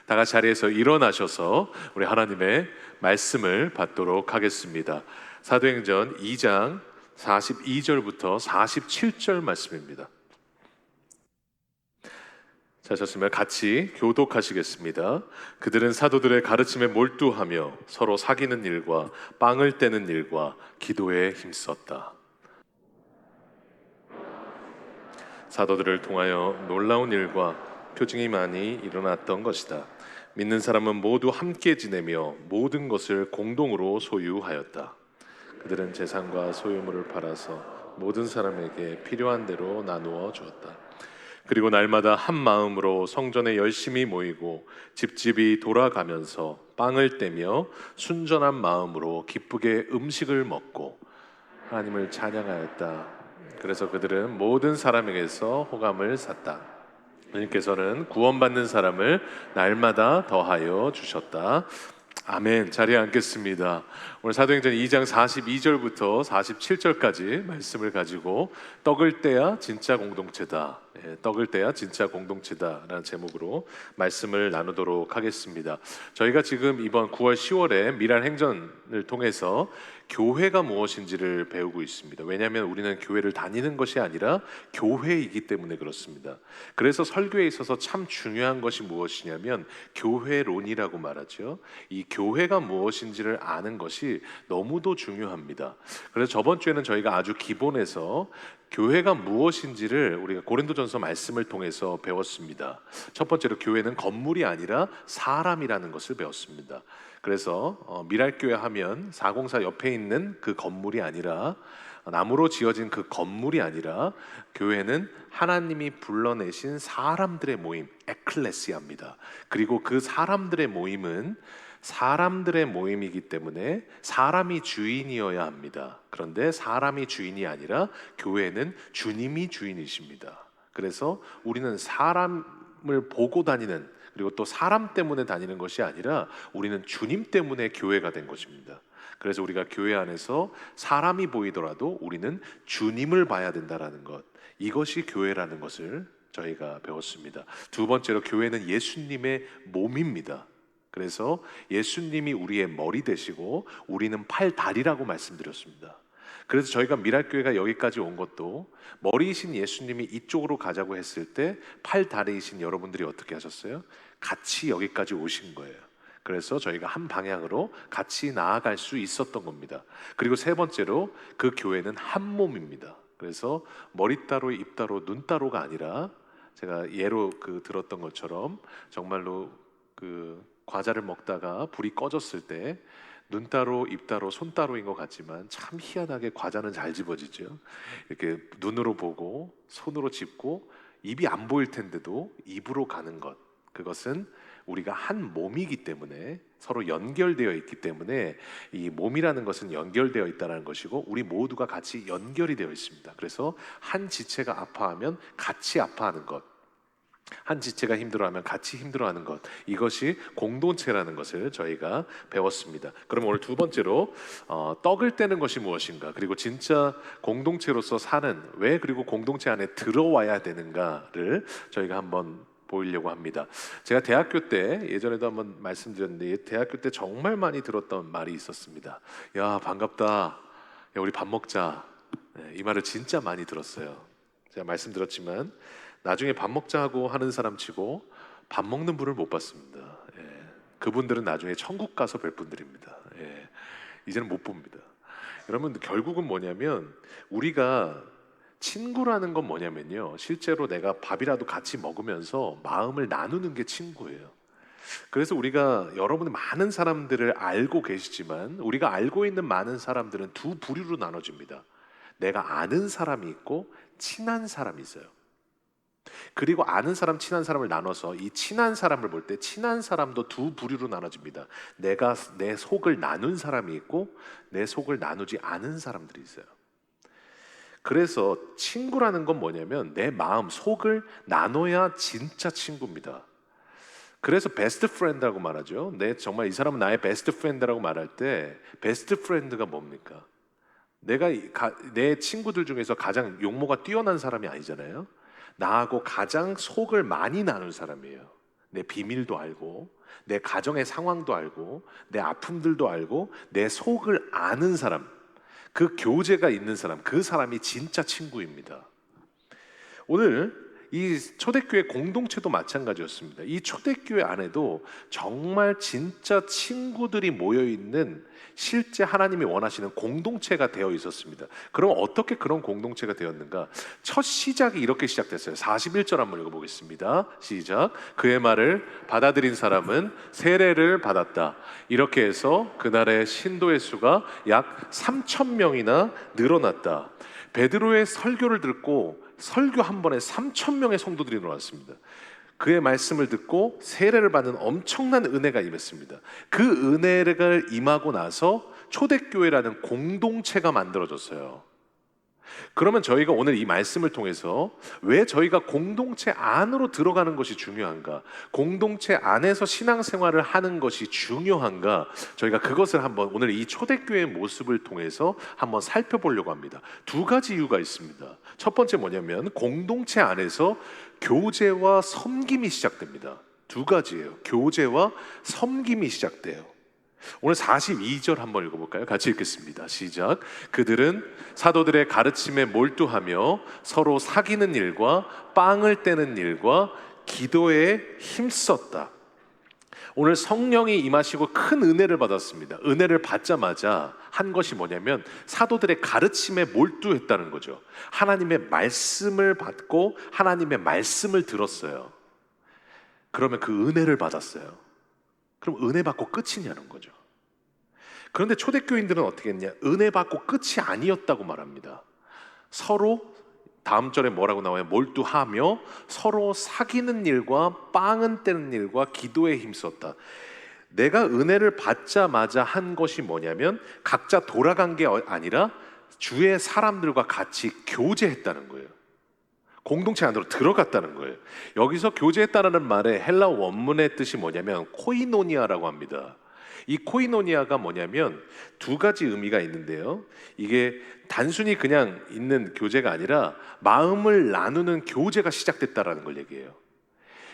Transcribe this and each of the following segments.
다 같이 자리에서 일어나셔서 우리 하나님의 말씀을 받도록 하겠습니다. 사도행전 2장 42절부터 47절 말씀입니다. 자셨으면 같이 교독하시겠습니다. 그들은 사도들의 가르침에 몰두하며 서로 사귀는 일과 빵을 떼는 일과 기도에 힘썼다. 사도들을 통하여 놀라운 일과 표징이 많이 일어났던 것이다. 믿는 사람은 모두 함께 지내며 모든 것을 공동으로 소유하였다. 그들은 재산과 소유물을 팔아서 모든 사람에게 필요한 대로 나누어 주었다. 그리고 날마다 한 마음으로 성전에 열심히 모이고 집집이 돌아가면서 빵을 떼며 순전한 마음으로 기쁘게 음식을 먹고 하나님을 찬양하였다. 그래서 그들은 모든 사람에게서 호감을 샀다. 주님께서는 구원받는 사람을 날마다 더하여 주셨다. 아멘. 자리에 앉겠습니다. 오늘 사도행전 2장 42절부터 47절까지 말씀을 가지고 떡을 떼야 진짜 공동체다. 떡을 떼야 진짜 공동체다라는 제목으로 말씀을 나누도록 하겠습니다. 저희가 지금 이번 9월 10월에 미랄 행전을 통해서 교회가 무엇인지를 배우고 있습니다. 왜냐하면 우리는 교회를 다니는 것이 아니라 교회이기 때문에 그렇습니다. 그래서 설교에 있어서 참 중요한 것이 무엇이냐면 교회론이라고 말하죠. 이 교회가 무엇인지를 아는 것이 너무도 중요합니다. 그래서 저번 주에는 저희가 아주 기본에서 교회가 무엇인지를 우리가 고린도전서 말씀을 통해서 배웠습니다. 첫 번째로 교회는 건물이 아니라 사람이라는 것을 배웠습니다. 그래서 미랄교회 하면 404 옆에 있는 그 건물이 아니라 나무로 지어진 그 건물이 아니라 교회는 하나님이 불러내신 사람들의 모임, 에클레시아입니다. 그리고 그 사람들의 모임은 사람들의 모임이기 때문에 사람이 주인이어야 합니다. 그런데 사람이 주인이 아니라 교회는 주님이 주인이십니다. 그래서 우리는 사람을 보고 다니는, 그리고 또 사람 때문에 다니는 것이 아니라 우리는 주님 때문에 교회가 된 것입니다. 그래서 우리가 교회 안에서 사람이 보이더라도 우리는 주님을 봐야 된다라는 것, 이것이 교회라는 것을 저희가 배웠습니다. 두 번째로 교회는 예수님의 몸입니다. 그래서 예수님이 우리의 머리 되시고 우리는 팔, 다리라고 말씀드렸습니다. 그래서 저희가 미랄교회가 여기까지 온 것도 머리이신 예수님이 이쪽으로 가자고 했을 때 팔, 다리이신 여러분들이 어떻게 하셨어요? 같이 여기까지 오신 거예요. 그래서 저희가 한 방향으로 같이 나아갈 수 있었던 겁니다. 그리고 세 번째로 그 교회는 한 몸입니다. 그래서 머리 따로 입 따로 눈 따로가 아니라 제가 예로 들었던 것처럼 정말로 과자를 먹다가 불이 꺼졌을 때 눈 따로 입 따로 손 따로인 것 같지만 참 희한하게 과자는 잘 집어지죠. 이렇게 눈으로 보고 손으로 짚고 입이 안 보일 텐데도 입으로 가는 것, 그것은 우리가 한 몸이기 때문에 서로 연결되어 있기 때문에 이 몸이라는 것은 연결되어 있다는 것이고 우리 모두가 같이 연결이 되어 있습니다. 그래서 한 지체가 아파하면 같이 아파하는 것, 한 지체가 힘들어하면 같이 힘들어하는 것, 이것이 공동체라는 것을 저희가 배웠습니다. 그럼 오늘 두 번째로 떡을 떼는 것이 무엇인가, 그리고 진짜 공동체로서 사는 왜, 그리고 공동체 안에 들어와야 되는가를 저희가 한번 보이려고 합니다. 제가 대학교 때, 예전에도 한번 말씀드렸는데 대학교 때 정말 많이 들었던 말이 있었습니다. 야, 반갑다. 야, 우리 밥 먹자. 이 말을 진짜 많이 들었어요. 제가 말씀드렸지만 나중에 밥 먹자 하고 하는 사람 치고 밥 먹는 분을 못 봤습니다. 그분들은 나중에 천국 가서 뵐 분들입니다. 이제는 못 봅니다. 여러분, 결국은 뭐냐면 우리가 친구라는 건 뭐냐면요, 실제로 내가 밥이라도 같이 먹으면서 마음을 나누는 게 친구예요. 그래서 우리가 여러분이 많은 사람들을 알고 계시지만 우리가 알고 있는 많은 사람들은 두 부류로 나눠집니다. 내가 아는 사람이 있고 친한 사람이 있어요. 그리고 아는 사람, 친한 사람을 나눠서 이 친한 사람을 볼 때 친한 사람도 두 부류로 나눠집니다. 내가 내 속을 나눈 사람이 있고 내 속을 나누지 않은 사람들이 있어요. 그래서 친구라는 건 뭐냐면 내 마음 속을 나눠야 진짜 친구입니다. 그래서 베스트 프렌드라고 말하죠. 정말 이 사람은 나의 베스트 프렌드라고 말할 때 베스트 프렌드가 뭡니까? 내 친구들 중에서 가장 용모가 뛰어난 사람이 아니잖아요. 나하고 가장 속을 많이 나눈 사람이에요. 내 비밀도 알고 내 가정의 상황도 알고 내 아픔들도 알고 내 속을 아는 사람, 그 교제가 있는 사람, 그 사람이 진짜 친구입니다. 오늘 이 초대교회 공동체도 마찬가지였습니다. 이 초대교회 안에도 정말 진짜 친구들이 모여있는 실제 하나님이 원하시는 공동체가 되어 있었습니다. 그럼 어떻게 그런 공동체가 되었는가? 첫 시작이 이렇게 시작됐어요. 41절 한번 읽어보겠습니다. 시작. 그의 말을 받아들인 사람은 세례를 받았다. 이렇게 해서 그날의 신도의 수가 약 3,000명이나 늘어났다. 베드로의 설교를 듣고 설교 한 번에 3,000명의 성도들이 일어났습니다. 그의 말씀을 듣고 세례를 받는 엄청난 은혜가 임했습니다. 그 은혜가 임하고 나서 초대교회라는 공동체가 만들어졌어요. 그러면 저희가 오늘 이 말씀을 통해서 왜 저희가 공동체 안으로 들어가는 것이 중요한가? 공동체 안에서 신앙생활을 하는 것이 중요한가? 저희가 그것을 한번 오늘 이 초대교회의 모습을 통해서 한번 살펴보려고 합니다. 두 가지 이유가 있습니다. 첫 번째 뭐냐면 공동체 안에서 교제와 섬김이 시작됩니다. 두 가지예요. 교제와 섬김이 시작돼요. 오늘 42절 한번 읽어볼까요? 같이 읽겠습니다. 시작. 그들은 사도들의 가르침에 몰두하며 서로 사귀는 일과 빵을 떼는 일과 기도에 힘썼다. 오늘 성령이 임하시고 큰 은혜를 받았습니다. 은혜를 받자마자 한 것이 뭐냐면 사도들의 가르침에 몰두했다는 거죠. 하나님의 말씀을 받고 하나님의 말씀을 들었어요. 그러면 그 은혜를 받았어요. 그럼 은혜 받고 끝이냐는 거죠. 그런데 초대교인들은 어떻게 했냐? 은혜 받고 끝이 아니었다고 말합니다. 서로 다음 절에 뭐라고 나와요? 몰두하며 서로 사귀는 일과 빵은 떼는 일과 기도에 힘썼다. 내가 은혜를 받자마자 한 것이 뭐냐면 각자 돌아간 게 아니라 주의 사람들과 같이 교제했다는 거예요. 공동체 안으로 들어갔다는 거예요. 여기서 교제했다는 말의 헬라 원문의 뜻이 뭐냐면 코이노니아라고 합니다. 이 코이노니아가 뭐냐면 두 가지 의미가 있는데요. 이게 단순히 그냥 있는 교제가 아니라 마음을 나누는 교제가 시작됐다라는 걸 얘기해요.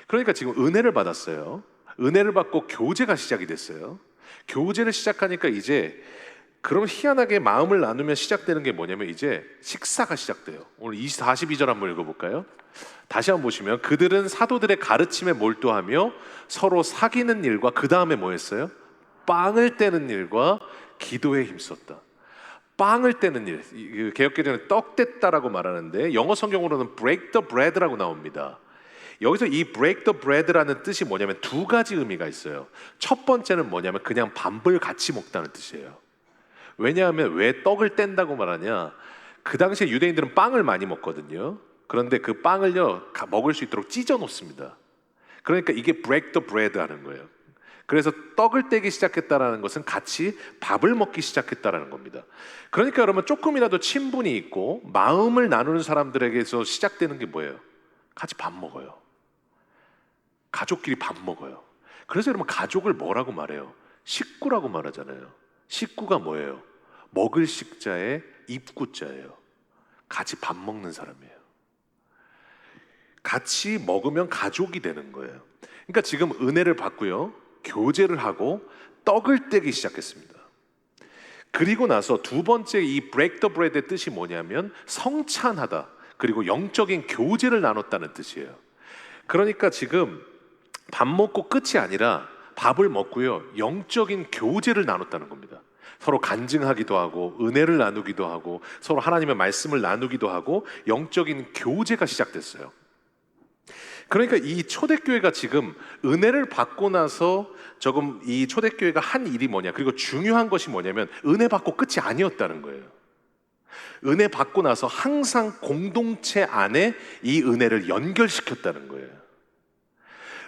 그러니까 지금 은혜를 받았어요. 은혜를 받고 교제가 시작이 됐어요. 교제를 시작하니까 이제 그럼 희한하게 마음을 나누면 시작되는 게 뭐냐면 이제 식사가 시작돼요. 오늘 42절 한번 읽어볼까요? 다시 한번 보시면 그들은 사도들의 가르침에 몰두하며 서로 사귀는 일과 그 다음에 뭐 했어요? 빵을 떼는 일과 기도에 힘썼다. 빵을 떼는 일, 개역개정은 떡 뗐다라고 말하는데 영어 성경으로는 break the bread라고 나옵니다. 여기서 이 break the bread라는 뜻이 뭐냐면 두 가지 의미가 있어요. 첫 번째는 뭐냐면 그냥 밥을 같이 먹다는 뜻이에요. 왜냐하면 왜 떡을 뗀다고 말하냐? 그 당시에 유대인들은 빵을 많이 먹거든요. 그런데 그 빵을요 먹을 수 있도록 찢어 놓습니다. 그러니까 이게 break the bread 하는 거예요. 그래서 떡을 떼기 시작했다는 것은 같이 밥을 먹기 시작했다는 겁니다. 그러니까 여러분 조금이라도 친분이 있고 마음을 나누는 사람들에게서 시작되는 게 뭐예요? 같이 밥 먹어요. 가족끼리 밥 먹어요. 그래서 여러분 가족을 뭐라고 말해요? 식구라고 말하잖아요. 식구가 뭐예요? 먹을 식자의 입구자예요. 같이 밥 먹는 사람이에요. 같이 먹으면 가족이 되는 거예요. 그러니까 지금 은혜를 받고요. 교제를 하고 떡을 떼기 시작했습니다. 그리고 나서 두 번째 이 break the bread의 뜻이 뭐냐면 성찬하다. 그리고 영적인 교제를 나눴다는 뜻이에요. 그러니까 지금 밥 먹고 끝이 아니라 밥을 먹고요. 영적인 교제를 나눴다는 겁니다. 서로 간증하기도 하고 은혜를 나누기도 하고 서로 하나님의 말씀을 나누기도 하고 영적인 교제가 시작됐어요. 그러니까 이 초대교회가 지금 은혜를 받고 나서 조금 이 초대교회가 한 일이 뭐냐, 그리고 중요한 것이 뭐냐면 은혜 받고 끝이 아니었다는 거예요. 은혜 받고 나서 항상 공동체 안에 이 은혜를 연결시켰다는 거예요.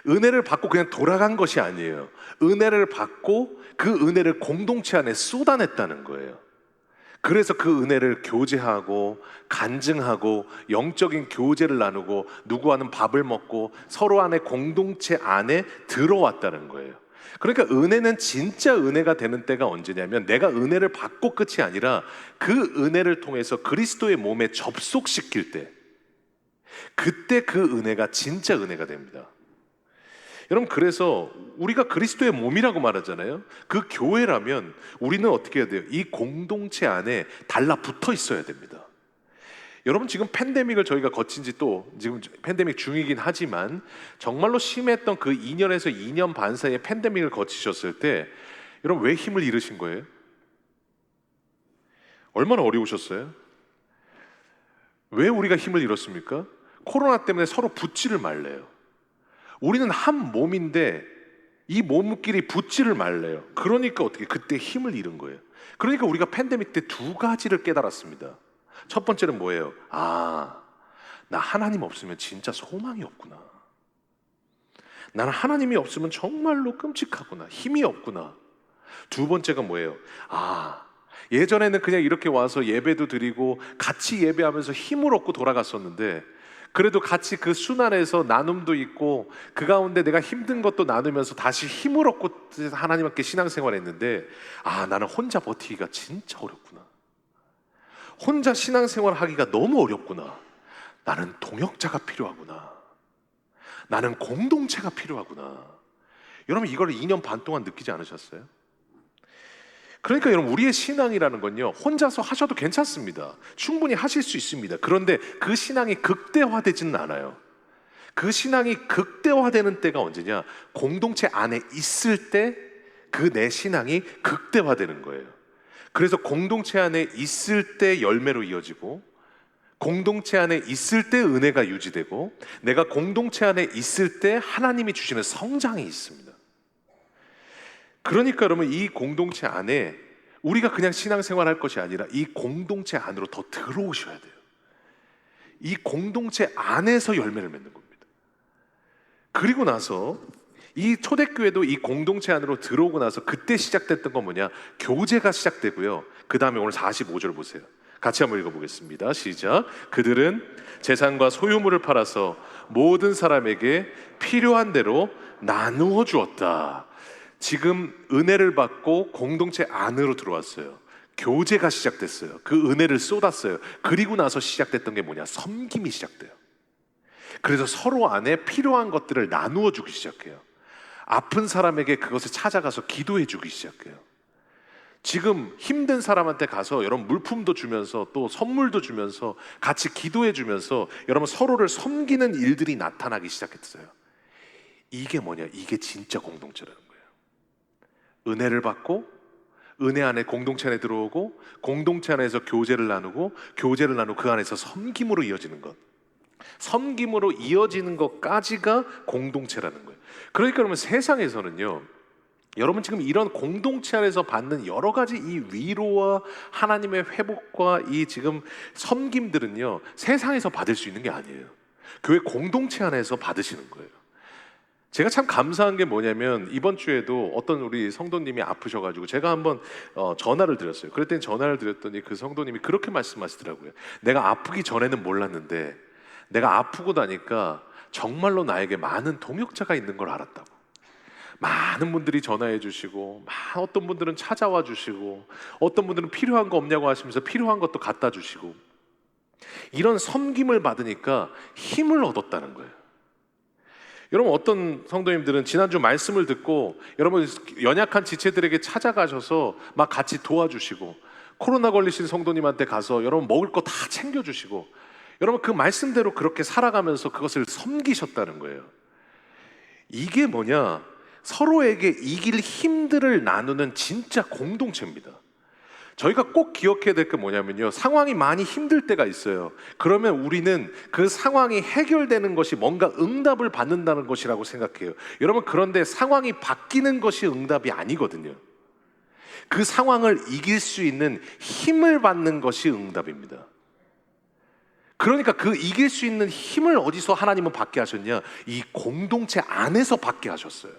은혜를 받고 그냥 돌아간 것이 아니에요. 은혜를 받고 그 은혜를 공동체 안에 쏟아냈다는 거예요. 그래서 그 은혜를 교제하고 간증하고 영적인 교제를 나누고 누구와는 밥을 먹고 서로 안에 공동체 안에 들어왔다는 거예요. 그러니까 은혜는 진짜 은혜가 되는 때가 언제냐면 내가 은혜를 받고 끝이 아니라 그 은혜를 통해서 그리스도의 몸에 접속시킬 때, 그때 그 은혜가 진짜 은혜가 됩니다. 여러분, 그래서 우리가 그리스도의 몸이라고 말하잖아요. 그 교회라면 우리는 어떻게 해야 돼요? 이 공동체 안에 달라붙어 있어야 됩니다. 여러분, 지금 팬데믹을 저희가 거친 지 또 지금 팬데믹 중이긴 하지만 정말로 심했던 그 2년에서 2년 반 사이에 팬데믹을 거치셨을 때 여러분, 왜 힘을 잃으신 거예요? 얼마나 어려우셨어요? 왜 우리가 힘을 잃었습니까? 코로나 때문에 서로 붙지를 말래요. 우리는 한 몸인데 이 몸끼리 붙지를 말래요. 그러니까 어떻게 그때 힘을 잃은 거예요. 그러니까 우리가 팬데믹 때 두 가지를 깨달았습니다. 첫 번째는 뭐예요? 나 하나님 없으면 진짜 소망이 없구나. 나는 하나님이 없으면 정말로 끔찍하구나. 힘이 없구나. 두 번째가 뭐예요? 예전에는 그냥 이렇게 와서 예배도 드리고 같이 예배하면서 힘을 얻고 돌아갔었는데, 그래도 같이 그 순환에서 나눔도 있고 그 가운데 내가 힘든 것도 나누면서 다시 힘을 얻고 하나님 함께 신앙생활 했는데, 나는 혼자 버티기가 진짜 어렵구나. 혼자 신앙생활 하기가 너무 어렵구나. 나는 동역자가 필요하구나. 나는 공동체가 필요하구나. 여러분, 이걸 2년 반 동안 느끼지 않으셨어요? 그러니까 여러분, 우리의 신앙이라는 건요, 혼자서 하셔도 괜찮습니다. 충분히 하실 수 있습니다. 그런데 그 신앙이 극대화되지는 않아요. 그 신앙이 극대화되는 때가 언제냐? 공동체 안에 있을 때 그 내 신앙이 극대화되는 거예요. 그래서 공동체 안에 있을 때 열매로 이어지고, 공동체 안에 있을 때 은혜가 유지되고, 내가 공동체 안에 있을 때 하나님이 주시는 성장이 있습니다. 그러니까 여러분, 이 공동체 안에 우리가 그냥 신앙생활 할 것이 아니라 이 공동체 안으로 더 들어오셔야 돼요. 이 공동체 안에서 열매를 맺는 겁니다. 그리고 나서 이 초대교회도 이 공동체 안으로 들어오고 나서 그때 시작됐던 건 뭐냐? 교제가 시작되고요. 그 다음에 오늘 45절 보세요. 같이 한번 읽어보겠습니다. 시작. 그들은 재산과 소유물을 팔아서 모든 사람에게 필요한 대로 나누어 주었다. 지금 은혜를 받고 공동체 안으로 들어왔어요. 교제가 시작됐어요. 그 은혜를 쏟았어요. 그리고 나서 시작됐던 게 뭐냐? 섬김이 시작돼요. 그래서 서로 안에 필요한 것들을 나누어 주기 시작해요. 아픈 사람에게 그것을 찾아가서 기도해 주기 시작해요. 지금 힘든 사람한테 가서 여러분 물품도 주면서 또 선물도 주면서 같이 기도해 주면서 여러분 서로를 섬기는 일들이 나타나기 시작했어요. 이게 뭐냐? 이게 진짜 공동체라는 거예요. 은혜를 받고 은혜 안에 공동체 안에 들어오고, 공동체 안에서 교제를 나누고, 교제를 나누고 그 안에서 섬김으로 이어지는 것, 섬김으로 이어지는 것까지가 공동체라는 거예요. 그러니까 여러분, 세상에서는요, 여러분 지금 이런 공동체 안에서 받는 여러 가지 이 위로와 하나님의 회복과 이 지금 섬김들은요, 세상에서 받을 수 있는 게 아니에요. 교회 공동체 안에서 받으시는 거예요. 제가 참 감사한 게 뭐냐면, 이번 주에도 어떤 우리 성도님이 아프셔가지고 제가 한번 전화를 드렸어요. 그랬더니 전화를 드렸더니 그 성도님이 그렇게 말씀하시더라고요. 내가 아프기 전에는 몰랐는데 내가 아프고 나니까 정말로 나에게 많은 동역자가 있는 걸 알았다고. 많은 분들이 전화해 주시고, 어떤 분들은 찾아와 주시고, 어떤 분들은 필요한 거 없냐고 하시면서 필요한 것도 갖다 주시고, 이런 섬김을 받으니까 힘을 얻었다는 거예요. 여러분, 어떤 성도님들은 지난주 말씀을 듣고 여러분 연약한 지체들에게 찾아가셔서 막 같이 도와주시고, 코로나 걸리신 성도님한테 가서 여러분 먹을 거 다 챙겨주시고, 여러분 그 말씀대로 그렇게 살아가면서 그것을 섬기셨다는 거예요. 이게 뭐냐? 서로에게 이길 힘들을 나누는 진짜 공동체입니다. 저희가 꼭 기억해야 될 게 뭐냐면요, 상황이 많이 힘들 때가 있어요. 그러면 우리는 그 상황이 해결되는 것이 뭔가 응답을 받는다는 것이라고 생각해요. 여러분, 그런데 상황이 바뀌는 것이 응답이 아니거든요. 그 상황을 이길 수 있는 힘을 받는 것이 응답입니다. 그러니까 그 이길 수 있는 힘을 어디서 하나님은 받게 하셨냐? 이 공동체 안에서 받게 하셨어요.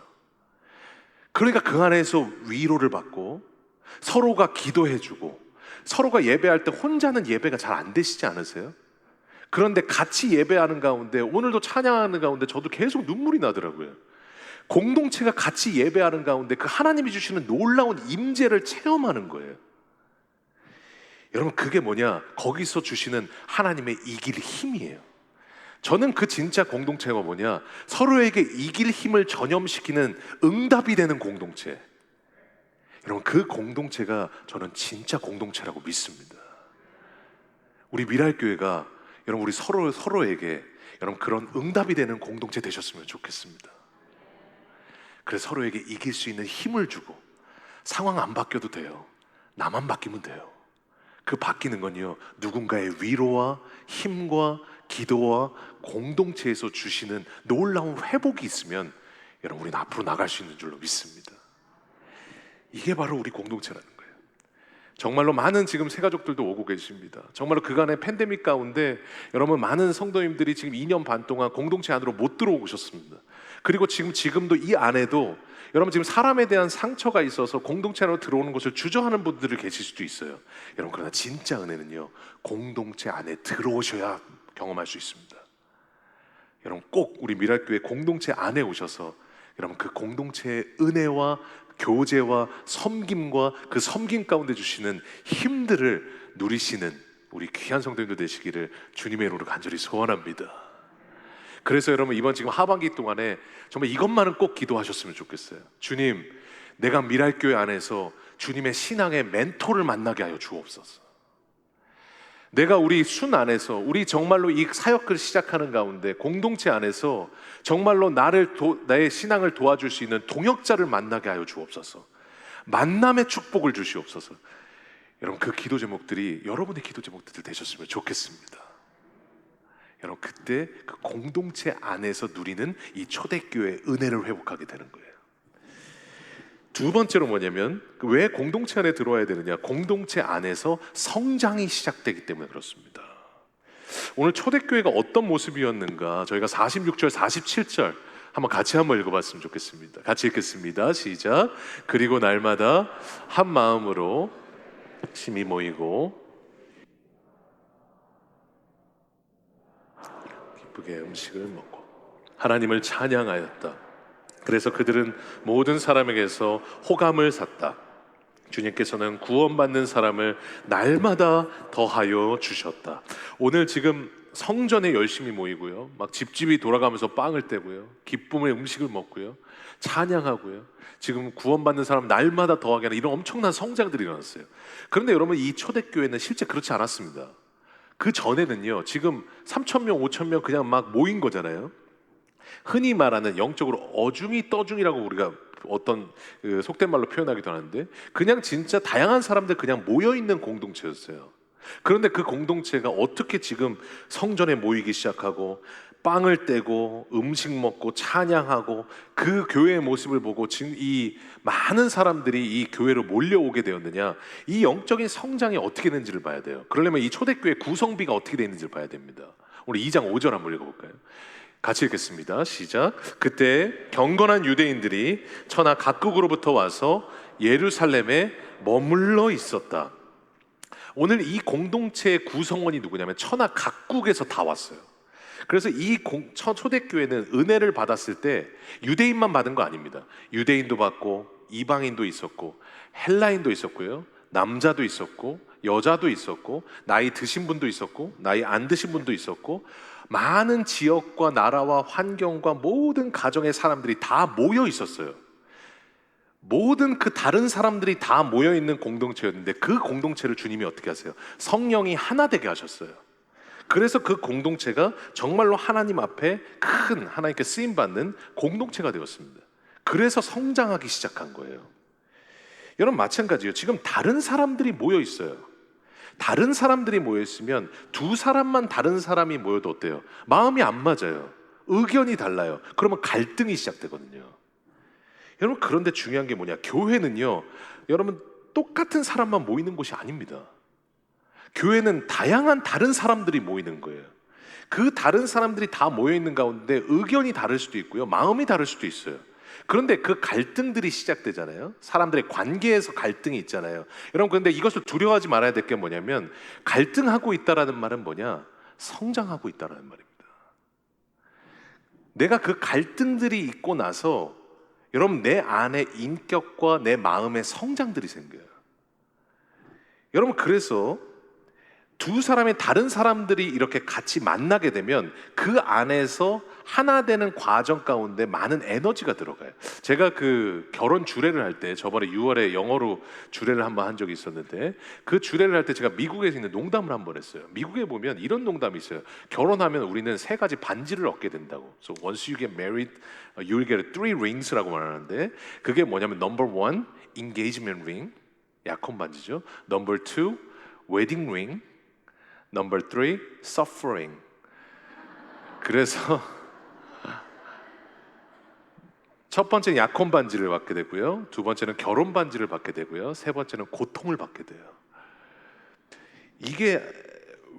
그러니까 그 안에서 위로를 받고, 서로가 기도해주고, 서로가 예배할 때 혼자는 예배가 잘 안 되시지 않으세요? 그런데 같이 예배하는 가운데, 오늘도 찬양하는 가운데 저도 계속 눈물이 나더라고요. 공동체가 같이 예배하는 가운데 그 하나님이 주시는 놀라운 임재를 체험하는 거예요. 여러분, 그게 뭐냐? 거기서 주시는 하나님의 이길 힘이에요. 저는 그 진짜 공동체가 뭐냐, 서로에게 이길 힘을 전염시키는 응답이 되는 공동체. 여러분, 그 공동체가 저는 진짜 공동체라고 믿습니다. 우리 미랄교회가 여러분, 우리 서로에게 여러분 그런 응답이 되는 공동체 되셨으면 좋겠습니다. 그래서 서로에게 이길 수 있는 힘을 주고, 상황 안 바뀌어도 돼요. 나만 바뀌면 돼요. 그 바뀌는 건요, 누군가의 위로와 힘과 기도와 공동체에서 주시는 놀라운 회복이 있으면 여러분, 우리는 앞으로 나갈 수 있는 줄로 믿습니다. 이게 바로 우리 공동체라는 거예요. 정말로 많은 지금 새가족들도 오고 계십니다. 정말로 그간의 팬데믹 가운데 여러분, 많은 성도님들이 지금 2년 반 동안 공동체 안으로 못 들어오셨습니다. 그리고 지금도 이 안에도 여러분, 지금 사람에 대한 상처가 있어서 공동체 안으로 들어오는 것을 주저하는 분들이 계실 수도 있어요. 여러분, 그러나 진짜 은혜는요, 공동체 안에 들어오셔야 경험할 수 있습니다. 여러분, 꼭 우리 미랄교회 공동체 안에 오셔서 여러분, 그 공동체의 은혜와 교제와 섬김과 그 섬김 가운데 주시는 힘들을 누리시는 우리 귀한 성도님들 되시기를 주님의 이름으로 간절히 소원합니다. 그래서 여러분, 이번 지금 하반기 동안에 정말 이것만은 꼭 기도하셨으면 좋겠어요. 주님, 내가 미랄교회 안에서 주님의 신앙의 멘토를 만나게 하여 주옵소서. 내가 우리 순 안에서, 우리 정말로 이 사역을 시작하는 가운데 공동체 안에서 정말로 나의 신앙을 도와줄 수 있는 동역자를 만나게 하여 주옵소서. 만남의 축복을 주시옵소서. 여러분, 그 기도 제목들이 여러분의 기도 제목들 되셨으면 좋겠습니다. 여러분, 그때 그 공동체 안에서 누리는 이 초대교회의 은혜를 회복하게 되는 거예요. 두 번째로 뭐냐면, 왜 공동체 안에 들어와야 되느냐, 공동체 안에서 성장이 시작되기 때문에 그렇습니다. 오늘 초대교회가 어떤 모습이었는가, 저희가 46절 47절 한번 읽어봤으면 좋겠습니다. 같이 읽겠습니다. 시작. 그리고 날마다 한 마음으로 심히 모이고 기쁘게 음식을 먹고 하나님을 찬양하였다. 그래서 그들은 모든 사람에게서 호감을 샀다. 주님께서는 구원받는 사람을 날마다 더하여 주셨다. 오늘 지금 성전에 열심히 모이고요, 막 집집이 돌아가면서 빵을 떼고요, 기쁨의 음식을 먹고요, 찬양하고요, 지금 구원받는 사람 날마다 더하게 하는 이런 엄청난 성장들이 일어났어요. 그런데 여러분, 이 초대교회는 실제 그렇지 않았습니다. 그 전에는요, 지금 3,000명 5,000명 그냥 막 모인 거잖아요. 흔히 말하는 영적으로 어중이 떠중이라고 우리가 어떤 속된 말로 표현하기도 하는데, 그냥 진짜 다양한 사람들 그냥 모여있는 공동체였어요. 그런데 그 공동체가 어떻게 지금 성전에 모이기 시작하고 빵을 떼고 음식 먹고 찬양하고 그 교회의 모습을 보고 지금 이 많은 사람들이 이 교회로 몰려오게 되었느냐, 이 영적인 성장이 어떻게 되는지를 봐야 돼요. 그러려면 이 초대교회 구성비가 어떻게 되는지를 봐야 됩니다. 오늘 2장 5절 한번 읽어볼까요? 같이 읽겠습니다. 시작. 그때 경건한 유대인들이 천하 각국으로부터 와서 예루살렘에 머물러 있었다. 오늘 이 공동체의 구성원이 누구냐면 천하 각국에서 다 왔어요. 그래서 이 초대교회는 은혜를 받았을 때 유대인만 받은 거 아닙니다. 유대인도 받고 이방인도 있었고 헬라인도 있었고요, 남자도 있었고 여자도 있었고 나이 드신 분도 있었고 나이 안 드신 분도 있었고, 많은 지역과 나라와 환경과 모든 가정의 사람들이 다 모여 있었어요. 모든 그 다른 사람들이 다 모여 있는 공동체였는데, 그 공동체를 주님이 어떻게 하세요? 성령이 하나 되게 하셨어요. 그래서 그 공동체가 정말로 하나님 앞에 큰 하나님께 쓰임 받는 공동체가 되었습니다. 그래서 성장하기 시작한 거예요. 여러분, 마찬가지예요. 지금 다른 사람들이 모여 있어요. 다른 사람들이 모여 있으면 두 사람만 다른 사람이 모여도 어때요? 마음이 안 맞아요. 의견이 달라요. 그러면 갈등이 시작되거든요. 여러분, 그런데 중요한 게 뭐냐? 교회는요, 여러분, 똑같은 사람만 모이는 곳이 아닙니다. 교회는 다양한 다른 사람들이 모이는 거예요. 그 다른 사람들이 다 모여 있는 가운데 의견이 다를 수도 있고요, 마음이 다를 수도 있어요. 그런데 그 갈등들이 시작되잖아요. 사람들의 관계에서 갈등이 있잖아요. 여러분, 그런데 이것을 두려워하지 말아야 될 게 뭐냐면, 갈등하고 있다라는 말은 뭐냐? 성장하고 있다라는 말입니다. 내가 그 갈등들이 있고 나서 여러분, 내 안에 인격과 내 마음의 성장들이 생겨요. 여러분, 그래서 두 사람의 다른 사람들이 이렇게 같이 만나게 되면 그 안에서 하나 되는 과정 가운데 많은 에너지가 들어가요. 제가 그 결혼 주례를 할 때 저번에 6월에 영어로 주례를 한번 한 적이 있었는데, 그 주례를 할 때 제가 미국에 있는 농담을 한번 했어요. 미국에 보면 이런 농담이 있어요. 결혼하면 우리는 세 가지 반지를 얻게 된다고. So once you get married, you will get three rings라고 말하는데, 그게 뭐냐면 number one, engagement ring, 약혼 반지죠. number two, wedding ring, Number 3, suffering. 그래서 첫 번째는 약혼 반지를 받게 되고요, 두 번째는 결혼 반지를 받게 되고요, 세 번째는 고통을 받게 돼요. 이게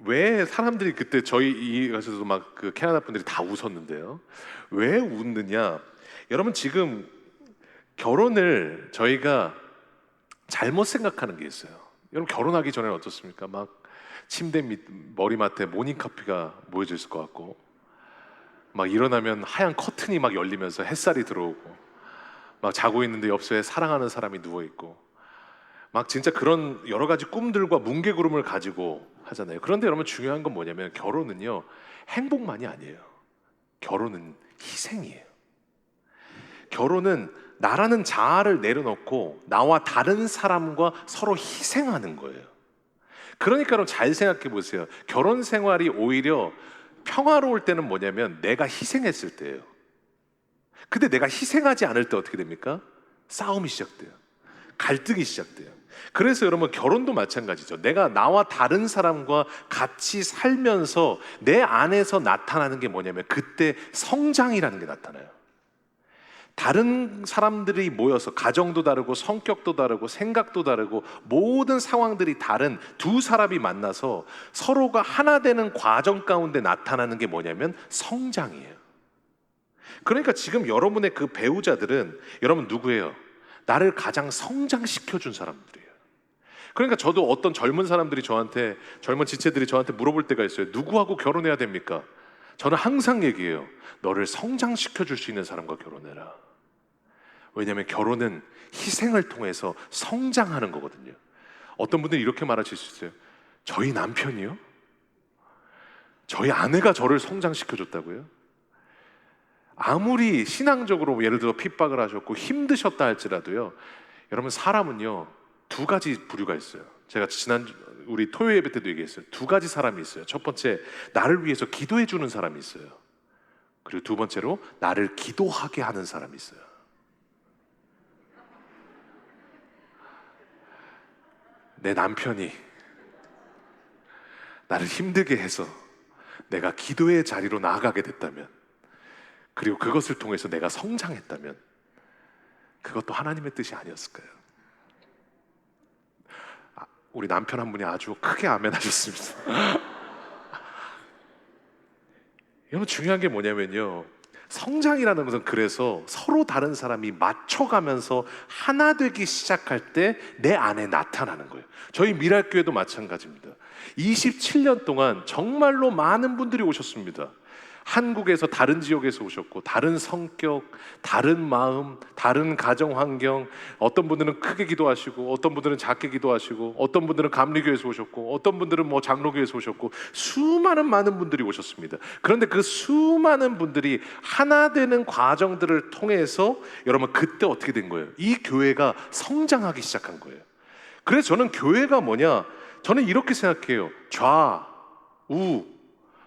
왜 사람들이 그때 저희 이가서도 막 그 캐나다 분들이 다 웃었는데요. 왜 웃느냐? 여러분 지금 결혼을 저희가 잘못 생각하는 게 있어요. 여러분 결혼하기 전에는 어떻습니까? 막 침대 밑 머리맡에 모닝커피가 모여져 있을 것 같고, 막 일어나면 하얀 커튼이 막 열리면서 햇살이 들어오고, 막 자고 있는데 옆에 사랑하는 사람이 누워 있고, 막 진짜 그런 여러 가지 꿈들과 뭉게구름을 가지고 하잖아요. 그런데 여러분 중요한 건 뭐냐면 결혼은요, 행복만이 아니에요. 결혼은 희생이에요. 결혼은 나라는 자아를 내려놓고 나와 다른 사람과 서로 희생하는 거예요. 그러니까 여러분 잘 생각해 보세요. 결혼 생활이 오히려 평화로울 때는 뭐냐면 내가 희생했을 때예요. 근데 내가 희생하지 않을 때 어떻게 됩니까? 싸움이 시작돼요. 갈등이 시작돼요. 그래서 여러분 결혼도 마찬가지죠. 내가 나와 다른 사람과 같이 살면서 내 안에서 나타나는 게 뭐냐면 그때 성장이라는 게 나타나요. 다른 사람들이 모여서 가정도 다르고 성격도 다르고 생각도 다르고 모든 상황들이 다른 두 사람이 만나서 서로가 하나 되는 과정 가운데 나타나는 게 뭐냐면 성장이에요. 그러니까 지금 여러분의 그 배우자들은 여러분 누구예요? 나를 가장 성장시켜 준 사람들이에요. 그러니까 저도 어떤 젊은 사람들이 저한테, 젊은 지체들이 저한테 물어볼 때가 있어요. 누구하고 결혼해야 됩니까? 저는 항상 얘기해요. 너를 성장시켜 줄 수 있는 사람과 결혼해라. 왜냐하면 결혼은 희생을 통해서 성장하는 거거든요. 어떤 분들이 이렇게 말하실 수 있어요. 저희 남편이요? 저희 아내가 저를 성장시켜줬다고요? 아무리 신앙적으로 예를 들어 핍박을 하셨고 힘드셨다 할지라도요, 여러분 사람은요 두 가지 부류가 있어요. 제가 지난 우리 토요일 예배 때도 얘기했어요. 두 가지 사람이 있어요. 첫 번째, 나를 위해서 기도해 주는 사람이 있어요. 그리고 두 번째로 나를 기도하게 하는 사람이 있어요. 내 남편이 나를 힘들게 해서 내가 기도의 자리로 나아가게 됐다면, 그리고 그것을 통해서 내가 성장했다면 그것도 하나님의 뜻이 아니었을까요? 우리 남편 한 분이 아주 크게 아멘 하셨습니다. 여러분 중요한 게 뭐냐면요, 성장이라는 것은 그래서 서로 다른 사람이 맞춰가면서 하나 되기 시작할 때 내 안에 나타나는 거예요. 저희 미랄교회도 마찬가지입니다. 27년 동안 정말로 많은 분들이 오셨습니다. 한국에서 다른 지역에서 오셨고, 다른 성격, 다른 마음, 다른 가정 환경, 어떤 분들은 크게 기도하시고, 어떤 분들은 작게 기도하시고, 어떤 분들은 감리교회에서 오셨고, 어떤 분들은 뭐 장로교회에서 오셨고, 수많은 많은 분들이 오셨습니다. 그런데 그 수많은 분들이 하나 되는 과정들을 통해서 여러분 그때 어떻게 된 거예요? 이 교회가 성장하기 시작한 거예요. 그래서 저는 교회가 뭐냐? 저는 이렇게 생각해요. 좌, 우,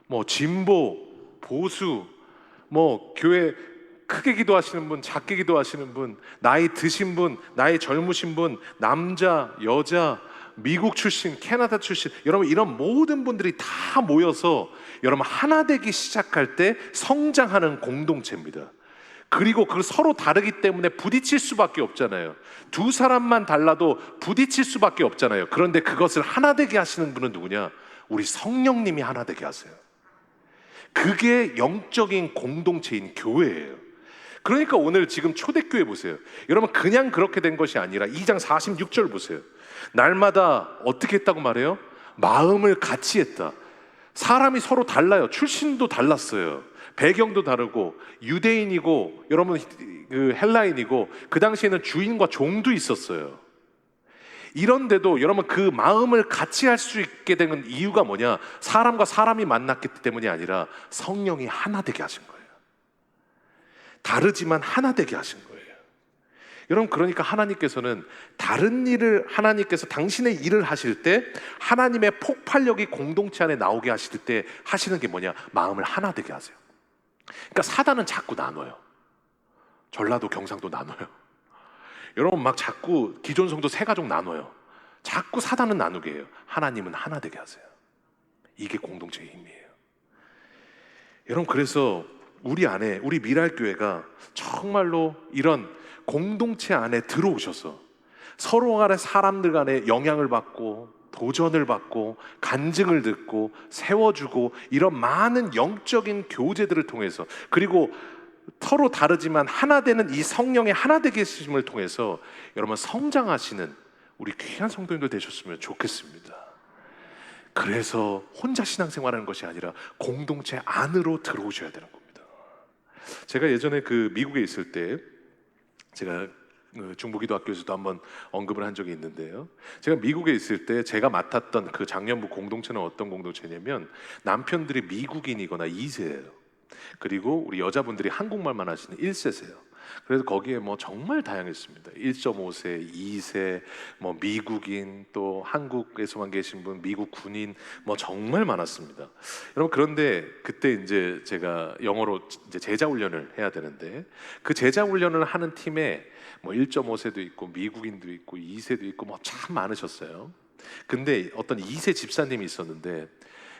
뭐 진보, 보수, 뭐 교회 크게 기도하시는 분, 작게 기도하시는 분, 나이 드신 분, 나이 젊으신 분, 남자, 여자, 미국 출신, 캐나다 출신, 여러분 이런 모든 분들이 다 모여서 여러분 하나 되기 시작할 때 성장하는 공동체입니다. 그리고 그 서로 다르기 때문에 부딪힐 수밖에 없잖아요. 두 사람만 달라도 부딪힐 수밖에 없잖아요. 그런데 그것을 하나 되게 하시는 분은 누구냐? 우리 성령님이 하나 되게 하세요. 그게 영적인 공동체인 교회예요. 그러니까 오늘 지금 초대교회 보세요. 여러분 그냥 그렇게 된 것이 아니라 2장 46절 보세요. 날마다 어떻게 했다고 말해요? 마음을 같이 했다. 사람이 서로 달라요. 출신도 달랐어요. 배경도 다르고, 유대인이고 여러분 그 헬라인이고, 그 당시에는 주인과 종도 있었어요. 이런데도 여러분 그 마음을 같이 할 수 있게 되는 이유가 뭐냐? 사람과 사람이 만났기 때문이 아니라 성령이 하나 되게 하신 거예요. 다르지만 하나 되게 하신 거예요. 여러분, 그러니까 하나님께서는 다른 일을, 하나님께서 당신의 일을 하실 때 하나님의 폭발력이 공동체 안에 나오게 하실 때 하시는 게 뭐냐? 마음을 하나 되게 하세요. 그러니까 사단은 자꾸 나눠요. 전라도 경상도 나눠요. 여러분, 막 자꾸 기존 성도 세 가족 나눠요. 자꾸 사단은 나누게 해요. 하나님은 하나 되게 하세요. 이게 공동체의 힘이에요. 여러분, 그래서 우리 안에, 우리 미랄교회가 정말로 이런 공동체 안에 들어오셔서 서로 간에 사람들 간에 영향을 받고 도전을 받고 간증을 듣고 세워주고 이런 많은 영적인 교제들을 통해서, 그리고 서로 다르지만 하나 되는 이 성령의 하나 되게 하심을 통해서 여러분 성장하시는 우리 귀한 성도님들 되셨으면 좋겠습니다. 그래서 혼자 신앙생활하는 것이 아니라 공동체 안으로 들어오셔야 되는 겁니다. 제가 예전에 그 미국에 있을 때 제가 중부기도학교에서도 한번 언급을 한 적이 있는데요, 제가 미국에 있을 때 제가 맡았던 그 장년부 공동체는 어떤 공동체냐면 남편들이 미국인이거나 2세예요. 그리고 우리 여자분들이 한국말만 하시는 1세세요. 그래서 거기에 뭐 정말 다양했습니다. 1.5세, 2세, 뭐 미국인, 또 한국에서만 계신 분, 미국 군인, 뭐 정말 많았습니다. 여러분, 그런데 그때 이제 제가 영어로 이제 제자 훈련을 해야 되는데 그 제자 훈련을 하는 팀에 뭐 1.5세도 있고 미국인도 있고 2세도 있고 뭐 참 많으셨어요. 근데 어떤 2세 집사님이 있었는데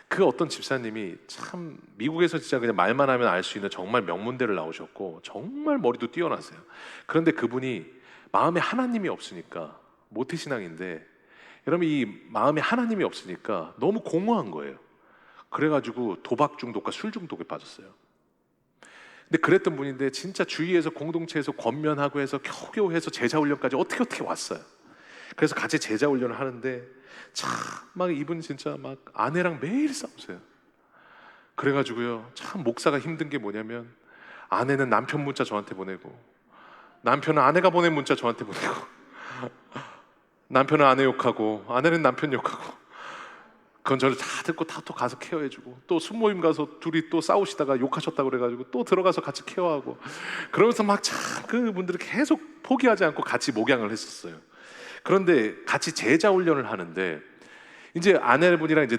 그 어떤 집사님이 참 미국에서 진짜 그냥 말만 하면 알 수 있는 정말 명문대를 나오셨고 정말 머리도 뛰어나세요. 그런데 그분이 마음에 하나님이 없으니까, 모태신앙인데 여러분 이 마음에 하나님이 없으니까 너무 공허한 거예요. 그래가지고 도박 중독과 술 중독에 빠졌어요. 근데 그랬던 분인데 진짜 주위에서 공동체에서 권면하고 해서 겨우겨우 해서 제자훈련까지 어떻게 왔어요. 그래서 같이 제자훈련을 하는데 참 막 이분 진짜 막 아내랑 매일 싸우세요. 그래가지고요, 참 목사가 힘든 게 뭐냐면 아내는 남편 문자 저한테 보내고 남편은 아내가 보낸 문자 저한테 보내고 남편은 아내 욕하고 아내는 남편 욕하고, 그건 저를 다 듣고 다 또 가서 케어해주고, 또 순모임 가서 둘이 또 싸우시다가 욕하셨다고 그래가지고 또 들어가서 같이 케어하고, 그러면서 막 참 그분들이 계속 포기하지 않고 같이 목양을 했었어요. 그런데 같이 제자 훈련을 하는데 이제 아내분이랑 이제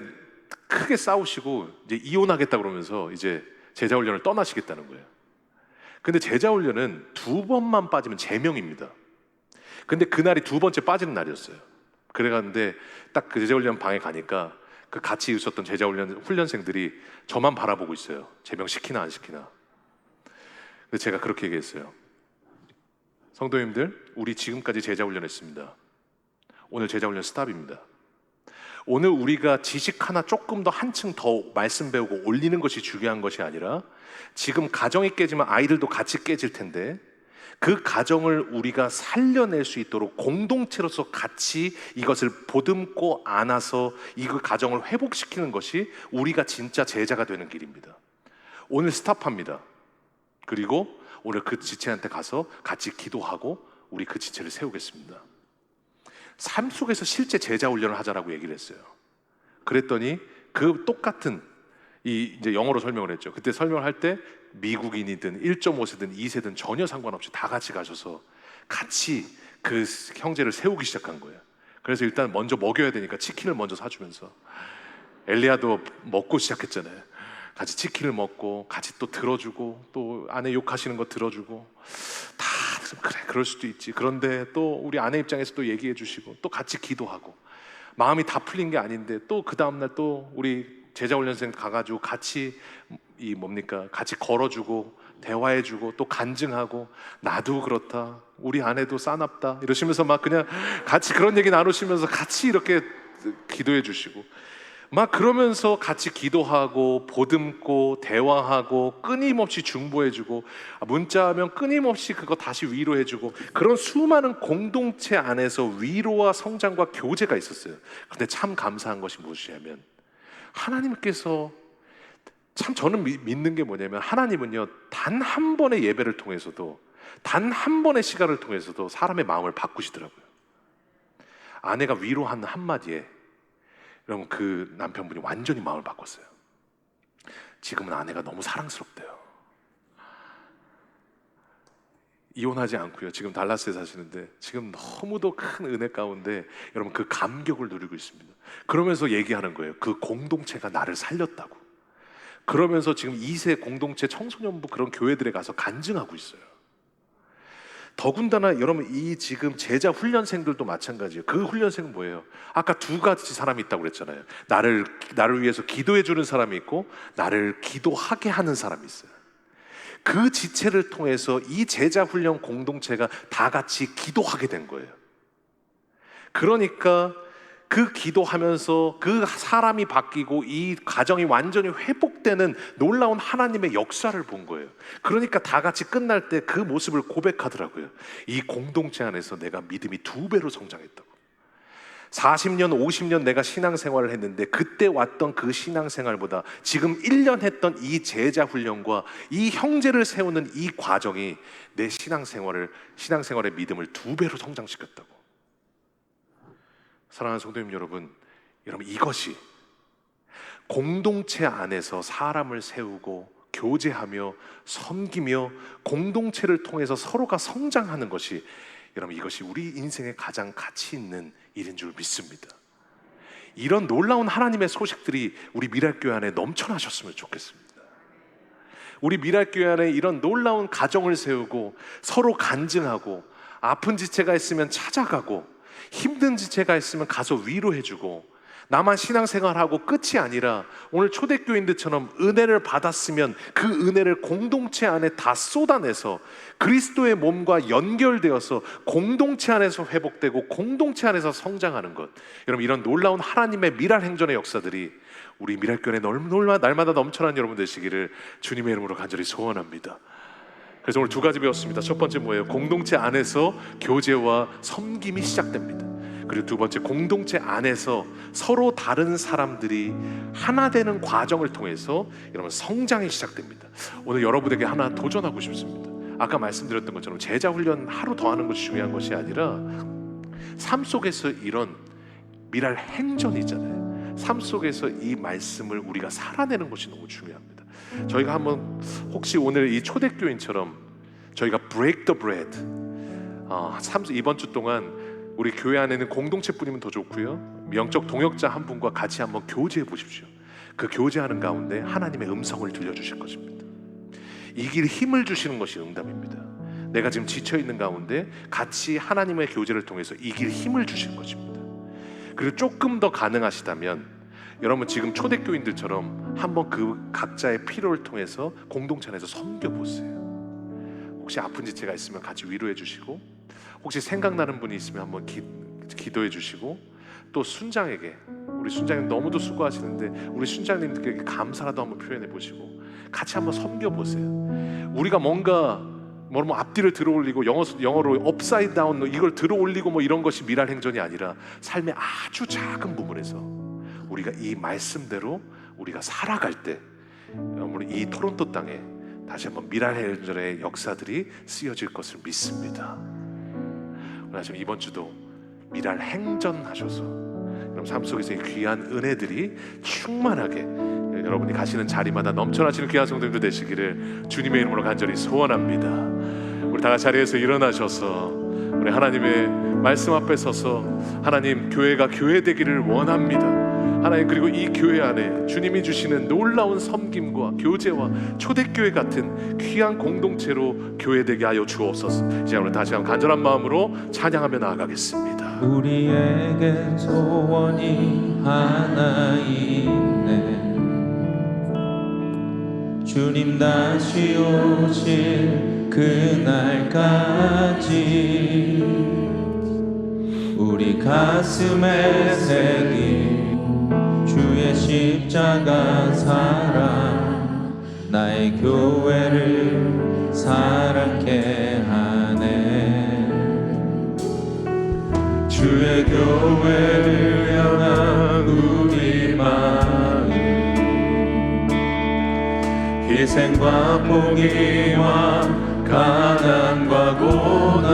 크게 싸우시고 이제 이혼하겠다 그러면서 이제 제자 훈련을 떠나시겠다는 거예요. 근데 제자 훈련은 2번만 빠지면 제명입니다. 근데 그날이 2번째 빠지는 날이었어요. 그래갔는데 딱 그 제자 훈련 방에 가니까 그 같이 있었던 제자 훈련생들이 저만 바라보고 있어요. 제명 시키나 안 시키나. 근데 제가 그렇게 얘기했어요. 성도님들, 우리 지금까지 제자 훈련했습니다. 오늘 제자 훈련 스탑입니다. 오늘 우리가 지식 하나 조금 더 한층 더 말씀 배우고 올리는 것이 중요한 것이 아니라, 지금 가정이 깨지면 아이들도 같이 깨질 텐데 그 가정을 우리가 살려낼 수 있도록 공동체로서 같이 이것을 보듬고 안아서 이 가정을 회복시키는 것이 우리가 진짜 제자가 되는 길입니다. 오늘 스탑합니다. 그리고 오늘 그 지체한테 가서 같이 기도하고 우리 그 지체를 세우겠습니다. 삶 속에서 실제 제자 훈련을 하자라고 얘기를 했어요. 그랬더니 그 똑같은 이제 영어로 설명을 했죠. 그때 설명을 할 때 미국인이든 1.5세든 2세든 전혀 상관없이 다 같이 가셔서 같이 그 형제를 세우기 시작한 거예요. 그래서 일단 먼저 먹여야 되니까 치킨을 먼저 사주면서, 엘리야도 먹고 시작했잖아요. 같이 치킨을 먹고 같이 또 들어주고, 또 아내 욕하시는 거 들어주고, 다 그래 그럴 수도 있지. 그런데 또 우리 아내 입장에서 또 얘기해 주시고 또 같이 기도하고, 마음이 다 풀린 게 아닌데 또 그 다음날 또 우리 제자훈련생 가가지고 같이 같이 걸어주고 대화해주고 또 간증하고, 나도 그렇다, 우리 아내도 싸납다 이러시면서 막 그냥 같이 그런 얘기 나누시면서 같이 이렇게 기도해 주시고, 막 그러면서 같이 기도하고 보듬고 대화하고 끊임없이 중보해주고, 문자하면 끊임없이 그거 다시 위로해주고, 그런 수많은 공동체 안에서 위로와 성장과 교제가 있었어요. 근데 참 감사한 것이 무엇이냐면, 하나님께서 참 저는 믿는 게 뭐냐면, 하나님은요 단 한 번의 예배를 통해서도, 단 한 번의 시간을 통해서도 사람의 마음을 바꾸시더라고요. 아내가 위로한 한마디에 여러분 그 남편분이 완전히 마음을 바꿨어요. 지금은 아내가 너무 사랑스럽대요. 이혼하지 않고요. 지금 달라스에 사시는데 지금 너무도 큰 은혜 가운데 여러분 그 감격을 누리고 있습니다. 그러면서 얘기하는 거예요. 그 공동체가 나를 살렸다고. 그러면서 지금 2세 공동체 청소년부 그런 교회들에 가서 간증하고 있어요. 더군다나 여러분 이 지금 제자 훈련생들도 마찬가지예요. 그 훈련생은 뭐예요? 아까 두 가지 사람이 있다고 그랬잖아요. 나를 위해서 기도해 주는 사람이 있고 나를 기도하게 하는 사람이 있어요. 그 지체를 통해서 이 제자 훈련 공동체가 다 같이 기도하게 된 거예요. 그러니까 그 기도하면서 그 사람이 바뀌고 이 가정이 완전히 회복되는 놀라운 하나님의 역사를 본 거예요. 그러니까 다 같이 끝날 때 그 모습을 고백하더라고요. 이 공동체 안에서 내가 믿음이 2배로 성장했다고. 40년, 50년 내가 신앙생활을 했는데 그때 왔던 그 신앙생활보다 지금 1년 했던 이 제자 훈련과 이 형제를 세우는 이 과정이 내 신앙생활의 믿음을 2배로 성장시켰다고. 사랑하는 성도님 여러분, 이것이 공동체 안에서 사람을 세우고 교제하며 섬기며 공동체를 통해서 서로가 성장하는 것이 여러분 이것이 우리 인생에 가장 가치 있는 일인 줄 믿습니다. 이런 놀라운 하나님의 소식들이 우리 미랄교회 안에 넘쳐나셨으면 좋겠습니다. 우리 미랄교회 안에 이런 놀라운 가정을 세우고 서로 간증하고 아픈 지체가 있으면 찾아가고 힘든 지체가 있으면 가서 위로해주고 나만 신앙생활하고 끝이 아니라 오늘 초대교인들처럼 은혜를 받았으면 그 은혜를 공동체 안에 다 쏟아내서 그리스도의 몸과 연결되어서 공동체 안에서 회복되고 공동체 안에서 성장하는 것. 여러분 이런 놀라운 하나님의 미랄 행전의 역사들이 우리 미랄교회 날마다 넘쳐나는 여러분 되시기를 주님의 이름으로 간절히 소원합니다. 그래서 오늘 2가지 배웠습니다. 첫 번째 뭐예요? 공동체 안에서 교제와 섬김이 시작됩니다. 그리고 2번째, 공동체 안에서 서로 다른 사람들이 하나 되는 과정을 통해서 여러분 성장이 시작됩니다. 오늘 여러분에게 하나 도전하고 싶습니다. 아까 말씀드렸던 것처럼 제자 훈련 하루 더 하는 것이 중요한 것이 아니라 삶 속에서 이런 미랄 행전이잖아요. 삶 속에서 이 말씀을 우리가 살아내는 것이 너무 중요합니다. 저희가 한번 혹시 오늘 이 초대교인처럼 저희가 break the bread 이번 주 동안 우리 교회 안에는 공동체뿐이면 더 좋고요. 영적 동역자 한 분과 같이 한번 교제해 보십시오. 그 교제하는 가운데 하나님의 음성을 들려주실 것입니다. 이길 힘을 주시는 것이 응답입니다. 내가 지금 지쳐있는 가운데 같이 하나님의 교제를 통해서 이길 힘을 주실 것입니다. 그리고 조금 더 가능하시다면 여러분 지금 초대교인들처럼 한번 그 각자의 필요를 통해서 공동체 안에서 섬겨보세요. 혹시 아픈 지체가 있으면 같이 위로해 주시고 혹시 생각나는 분이 있으면 한번 기도해 주시고 또 순장에게 우리 순장님 너무도 수고하시는데 우리 순장님들께 감사라도 한번 표현해 보시고 같이 한번 섬겨보세요. 우리가 뭔가 뭐 앞뒤를 들어올리고 영어로 upside down 이걸 들어올리고 뭐 이런 것이 미랄 행전이 아니라 삶의 아주 작은 부분에서 우리가 이 말씀대로 우리가 살아갈 때 이 토론토 땅에 다시 한번 미랄 행전의 역사들이 쓰여질 것을 믿습니다. 하나님 이번 주도 미랄 행전하셔서 여러분 삶 속에서 이 귀한 은혜들이 충만하게 여러분이 가시는 자리마다 넘쳐나시는 귀한 성도님들 되시기를 주님의 이름으로 간절히 소원합니다. 우리 다 같이 자리에서 일어나셔서 우리 하나님의 말씀 앞에 서서 하나님 교회가 교회 되기를 원합니다. 하나님 그리고 이 교회 안에 주님이 주시는 놀라운 섬김과 교제와 초대교회 같은 귀한 공동체로 교회 되게 하여 주옵소서. 이제 오늘 다시 한번 간절한 마음으로 찬양하며 나아가겠습니다. 우리에게 소원이 하나 있네. 주님 다시 오실 그날까지 우리 가슴에 새긴 주의 십자가 사랑 나의 교회를 사랑케 하네. 주의 교회를 향한 우리 마음 희생과 포기와 가난과 고난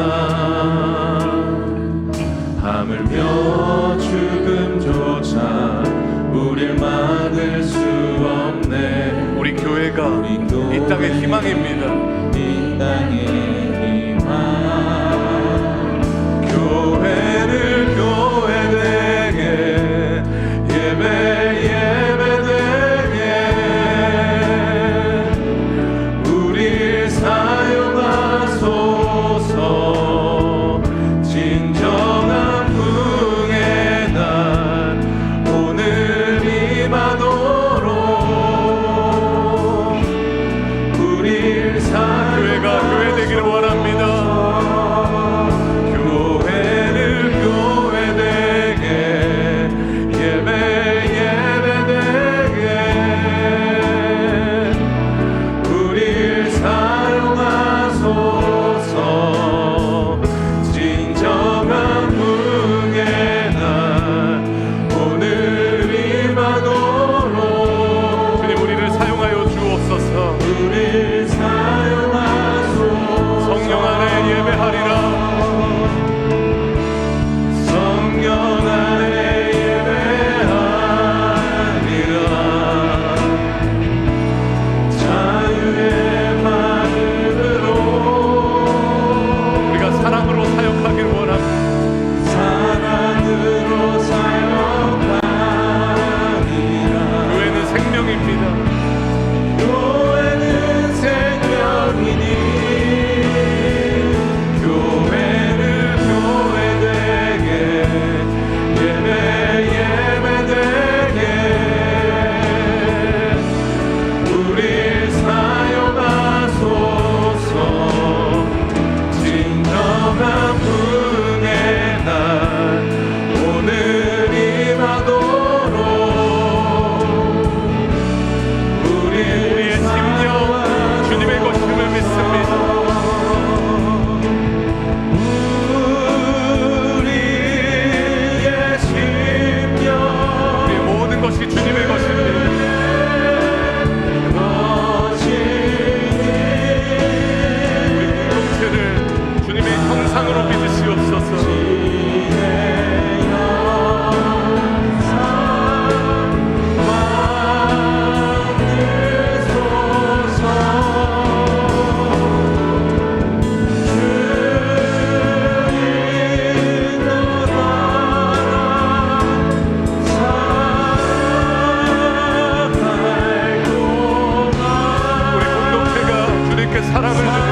하물며 땅의 희망입니다. 이 땅의 희망 교회를 교회되게 예배 예배되게 우릴 사용하소서. 진정한 부흥의 날 오늘 임하도록 우릴 교회가 교회 되기를 원합니다. 교회를 교회되게 예배 예배되게 우릴 사용하소서. 진정한 부흥의 날 오늘 임하도록 주님 우리를 사용하여 주옵소서. 우릴 사용하소서. 성령 안에 예배하리라. 성령 안에 예배하리라. 자유의 마음으로 우리가 사랑으로 사역하기를 원합니다. 사랑으로 사역하리라. 교회는 생명입니다. 교회는 생명이니 교회를 교회되게 예배 예배되게 우릴 사용하소서. 진정한 부흥의 날 오늘 임하도록 우리의 심령 주님의 것임을 믿습니다. 우리의 심령 우리의 모든 것이 주님의 것입니다. 우리 공동체를 주님의 형상으로 빚으시옵소서. 우리 공동체가 주님께 사랑을 주는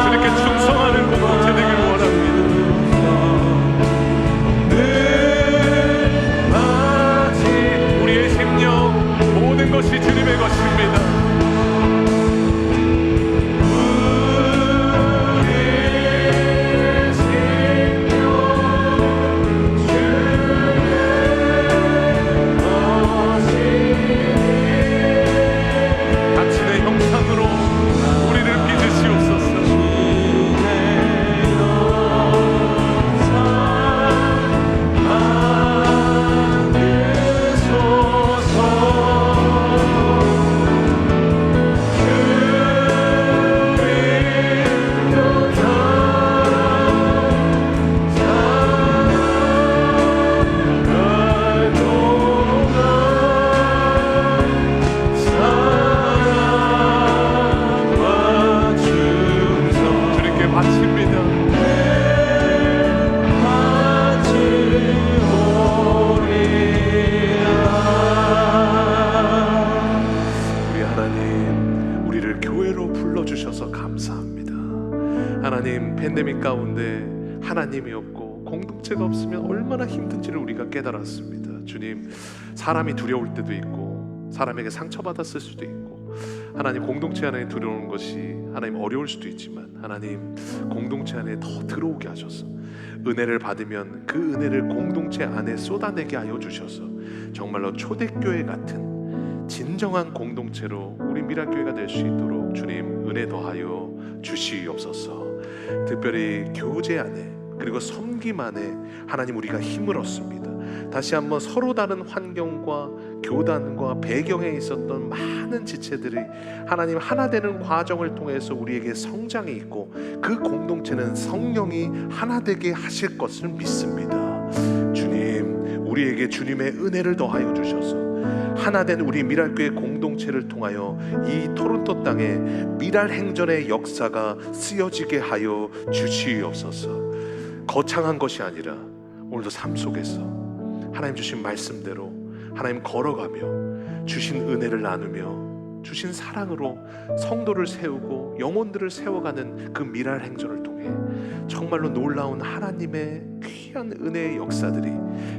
주님께 충성하는 공동체 되길 원합니다. 우리의 심령 모든 것이 주님의 것입니다. 당신의 형상으로 우리를 빚으시옵소서. 주님께 바칩니다. 우리 하나님, 우리를 교회로 불러주셔서 감사합니다. 하나님, 팬데믹 가운데 하나님이 없고 공동체가 없으면 얼마나 힘든지를 우리가 깨달았습니다. 주님, 사람이 두려울 때도 있고 사람에게 상처받았을 수도 있고 하나님, 공동체 안에 들어오는 것이 하나님 어려울 수도 있지만 하나님, 공동체 안에 더 들어오게 하셔서 은혜를 받으면 그 은혜를 공동체 안에 쏟아내게 하여 주셔서 정말로 초대교회 같은 진정한 공동체로 우리 미라교회가 될 수 있도록 주님 은혜 더하여 주시옵소서. 특별히 교제 안에 그리고 섬김 안에 하나님 우리가 힘을 얻습니다. 다시 한번 서로 다른 환경과 교단과 배경에 있었던 많은 지체들이 하나님 하나 되는 과정을 통해서 우리에게 성장이 있고 그 공동체는 성령이 하나 되게 하실 것을 믿습니다. 주님, 우리에게 주님의 은혜를 더하여 주셔서 하나된 우리 미랄교회 공동체를 통하여 이 토론토 땅에 미랄 행전의 역사가 쓰여지게 하여 주시옵소서. 거창한 것이 아니라 오늘도 삶 속에서 하나님 주신 말씀대로 하나님 걸어가며 주신 은혜를 나누며 주신 사랑으로 성도를 세우고 영혼들을 세워가는 그 미랄 행전을 통해 정말로 놀라운 하나님의 귀한 은혜의 역사들이,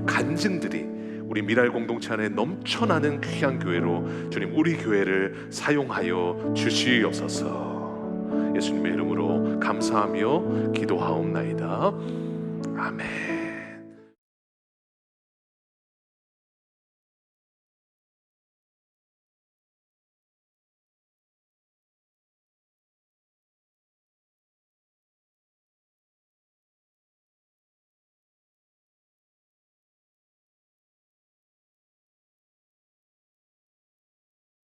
간증들이 우리 미랄 공동체 안에 넘쳐나는 귀한 교회로 주님 우리 교회를 사용하여 주시옵소서. 예수님의 이름으로 감사하며 기도하옵나이다. 아멘.